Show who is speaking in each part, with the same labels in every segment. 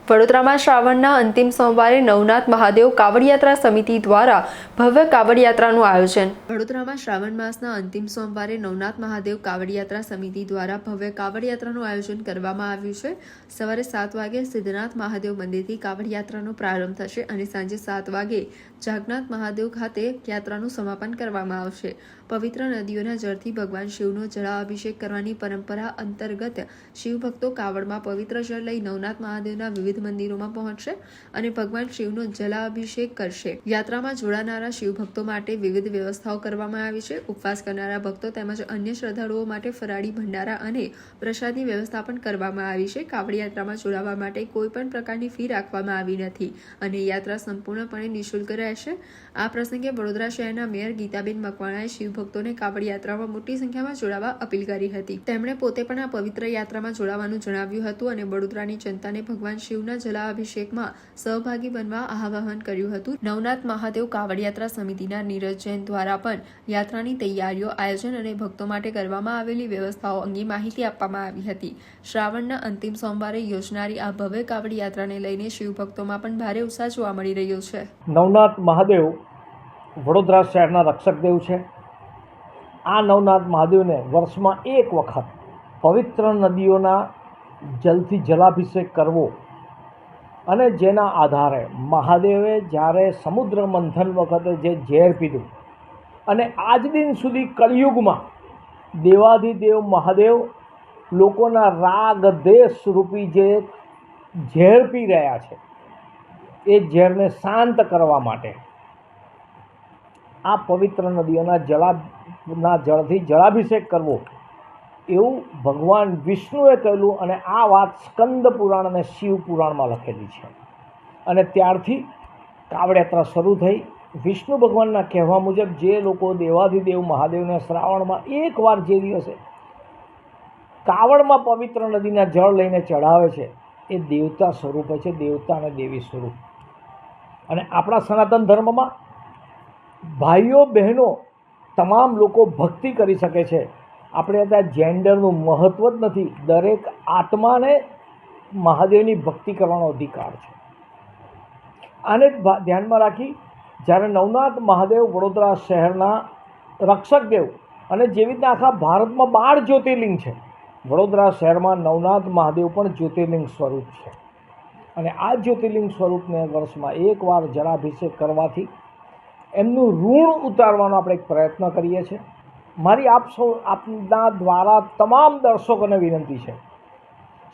Speaker 1: વડોદરામાં શ્રાવણના અંતિમ સોમવારે નવનાથ મહાદેવ કાવડ યાત્રા સમિતિ દ્વારા ભવ્ય કાવડ યાત્રાનું આયોજન। વડોદરામાં શ્રાવણ માસના અંતિમ સોમવારે નવનાથ મહાદેવ કાવડ યાત્રા સમિતિ દ્વારા ભવ્ય કાવડ યાત્રાનું આયોજન કરવામાં આવ્યું છે। સવારે 7 વાગે સિદ્ધનાથ મહાદેવ મંદિરથી કાવડ યાત્રાનો પ્રારંભ થશે અને સાંજે 7 વાગે જાગનાથ મહાદેવ ખાતે યાત્રાનું સમાપન કરવામાં આવશે। પવિત્ર નદીઓના જળથી ભગવાન શિવનો જળાભિષેક કરવાની પરંપરા અંતર્ગત શિવભક્તો કાવડમાં પવિત્ર જળ લઈ નવનાથ મહાદેવના વિવિધ મંદિરોમાં પહોંચશે અને ભગવાન શિવનો જલાભિષેક કરશે। યાત્રામાં જોડાનારા શિવભક્તો માટે વિવિધ વ્યવસ્થાઓ કરવામાં આવી છે। ઉપવાસ કરનારા ભક્તો તેમજ અન્ય શ્રદ્ધાળુઓ માટે ફરાળી ભંડારા અને પ્રસાદની વ્યવસ્થા પણ કરવામાં આવી છે। કાવડ યાત્રામાં જોડાવા માટે કોઈ પણ પ્રકારની ફી રાખવામાં આવી નથી અને યાત્રા સંપૂર્ણપણે નિઃશુલ્ક રહેશે। આ પ્રસંગે વડોદરા શહેરના મેયર ગીતાબેન મકવાણાએ શિવભક્તોને કાવડ યાત્રામાં મોટી સંખ્યામાં જોડાવા અપીલ કરી હતી। તેમણે પોતે પણ આ પવિત્ર યાત્રામાં જોડાવાનું જણાવ્યું હતું અને વડોદરાની જનતાને ભગવાન શિવના જલાભિષેકમાં સહભાગી બનવા આહ્વાન કર્યું હતું। નવનાથ મહાદેવ કાવડ યાત્રા સમિતિના નીરજ જૈન દ્વારા પણ યાત્રાની તૈયારીઓ, આયોજન અને ભક્તો માટે કરવામાં આવેલી વ્યવસ્થાઓ અંગે માહિતી આપવામાં આવી હતી। શ્રાવણના અંતિમ સોમવારે યોજનારી આ ભવ્ય કાવડ યાત્રાને લઈને શિવભક્તોમાં પણ ભારે ઉત્સાહ જોવા મળી રહ્યો છે।
Speaker 2: નવનાથ મહાદેવ વડોદરા શહેરના રક્ષક દેવ છે। આ નવનાથ મહાદેવને વર્ષમાં એક વખત પવિત્ર નદીઓના જલથી જલાભિષેક કરવો અને જેના આધારે મહાદેવે જ્યારે સમુદ્ર મંથન વખતે જે ઝેર પીધું અને આજ દિન સુધી કળિયુગમાં દેવાધિદેવ મહાદેવ લોકોના રાગ દેશ રૂપી જે ઝેર પી રહ્યા છે એ ઝેરને શાંત કરવા માટે આ પવિત્ર નદીઓના જળથી જળાભિષેક કરવો એવું ભગવાન વિષ્ણુએ કહેલું અને આ વાત સ્કંદ પુરાણ અને શિવ પુરાણમાં લખેલી છે અને ત્યારથી કાવડ યાત્રા શરૂ થઈ। વિષ્ણુ ભગવાનના કહેવા મુજબ જે લોકો દેવાધિદેવ મહાદેવને શ્રાવણમાં એકવાર જે દિવસે કાવડમાં પવિત્ર નદીના જળ લઈને ચઢાવે છે એ દેવતા સ્વરૂપે છે, દેવતા અને દેવી સ્વરૂપ। અને આપણા સનાતન ધર્મમાં ભાઈઓ બહેનો તમામ લોકો ભક્તિ કરી શકે છે। આપણે ત્યાં જેન્ડરનું મહત્ત્વ જ નથી, દરેક આત્માને મહાદેવની ભક્તિ કરવાનો અધિકાર છે। આને ધ્યાનમાં રાખી જ્યારે નવનાથ મહાદેવ વડોદરા શહેરના રક્ષક દેવ અને જેવી રીતે આખા ભારતમાં 12 જ્યોતિર્લિંગ છે, વડોદરા શહેરમાં નવનાથ મહાદેવ પણ જ્યોતિર્લિંગ સ્વરૂપ છે અને આ જ્યોતિર્લિંગ સ્વરૂપને વર્ષમાં એકવાર જળાભિષેક કરવાથી એમનું ઋણ ઉતારવાનો આપણે એક પ્રયત્ન કરીએ છીએ। મારી આપના દ્વારા તમામ દર્શકોને વિનંતી છે,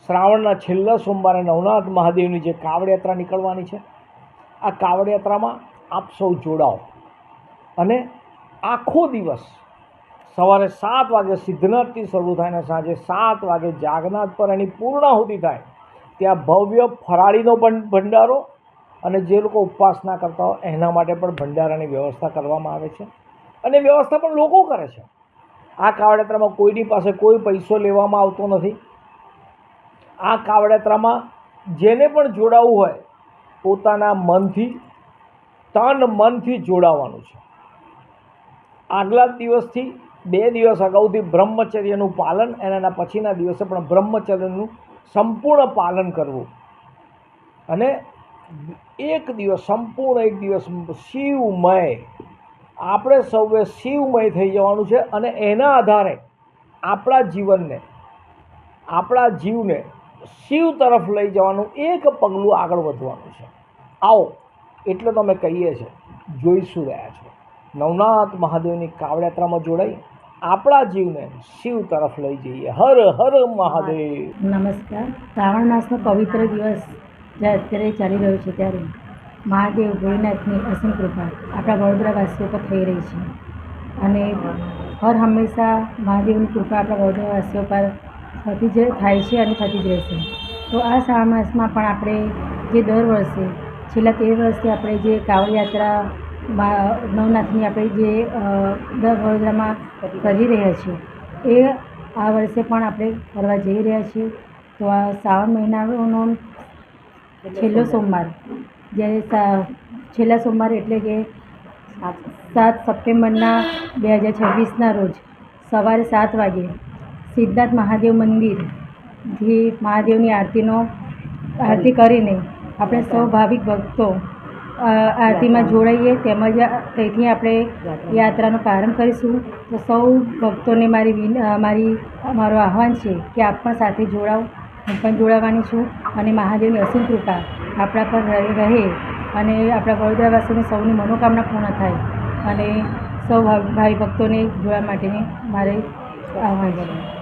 Speaker 2: શ્રાવણના છેલ્લા સોમવારે નવનાથ મહાદેવની જે કાવડ યાત્રા નીકળવાની છે, આ કાવડ યાત્રામાં આપ સૌ જોડાઓ અને આખો દિવસ સવારે 7 વાગે સિદ્ધનાથથી શરૂ થાય અને સાંજે 7 વાગે જાગનાથ પર એની પૂર્ણાહુતિ થાય। ત્યાં ભવ્ય ફરાળીનો પણ ભંડારો અને જે લોકો ઉપવાસ ના કરતા હોય એના માટે પણ ભંડારાની વ્યવસ્થા કરવામાં આવે છે અને વ્યવસ્થા પણ લોકો કરે છે। આ કાવડ યાત્રામાં કોઈની પાસે કોઈ પૈસો લેવામાં આવતો નથી। આ કાવડ યાત્રામાં જેને પણ જોડાવવું હોય પોતાના મનથી, તન મનથી જોડાવાનું છે। આગલા દિવસથી 2 દિવસ અગાઉથી બ્રહ્મચર્યનું પાલન અને એના પછીના દિવસે પણ બ્રહ્મચર્યનું સંપૂર્ણ પાલન કરવું અને એક દિવસ સંપૂર્ણ એક દિવસ શિવમય, આપણે સૌએ શિવમય થઈ જવાનું છે અને એના આધારે આપણા જીવને શિવ તરફ લઈ જવાનું એક પગલું આગળ વધવાનું છે। આવો એટલે તો અમે કહીએ છીએ, જોઈશું રહ્યા છો નવનાથ મહાદેવની કાવડ યાત્રામાં જોડાઈ આપણા જીવને શિવ તરફ લઈ જઈએ। હર હર મહાદેવ।
Speaker 3: નમસ્કાર। શ્રાવણ માસનો પવિત્ર દિવસ જે અત્યારે ચાલી રહ્યો છે ત્યારે મહાદેવ ભોળેનાથની અસીમ કૃપા આપણા વડોદરાવાસીઓ પર થઈ રહી છે અને હર હંમેશા મહાદેવની કૃપા આપણા વડોદરાવાસીઓ પર થતી જ થાય છે અને થતી જ રહેશે। તો આ શ્રાવણ માસમાં પણ આપણે જે દર વર્ષે છેલ્લા 13 વર્ષથી આપણે જે કાવડ યાત્રા નવનાથની આપણે જે વડોદરામાં કરી રહ્યા છીએ એ આ વર્ષે પણ આપણે કરવા જઈ રહ્યા છીએ। તો આ શ્રાવણ મહિનાનો છેલ્લો સોમવાર, જ્યારે છેલ્લા સોમવાર એટલે કે 7 સપ્ટેમ્બરના 2026ના રોજ સવારે 7 વાગે સિદ્ધનાથ મહાદેવ મંદિરથી મહાદેવની આરતીનો આરતી કરીને આપણે સૌ ભાવિક ભક્તો આરતીમાં જોડાઈએ તેમજ તેથી આપણે યાત્રાનો પ્રારંભ કરીશું. તો સૌ ભક્તોને મારું આહ્વાન છે કે આપ પણ સાથે જોડાઓ. હું પણ જોડાવાની છું અને મહાદેવની અસીમ કૃપા આપણા પર રહે અને આપણા વડોદરાવાસીઓની સૌની મનોકામના પૂર્ણ થાય અને સૌ ભાવિ ભક્તોને જોડવા માટેની મારે આહ્વાન છે.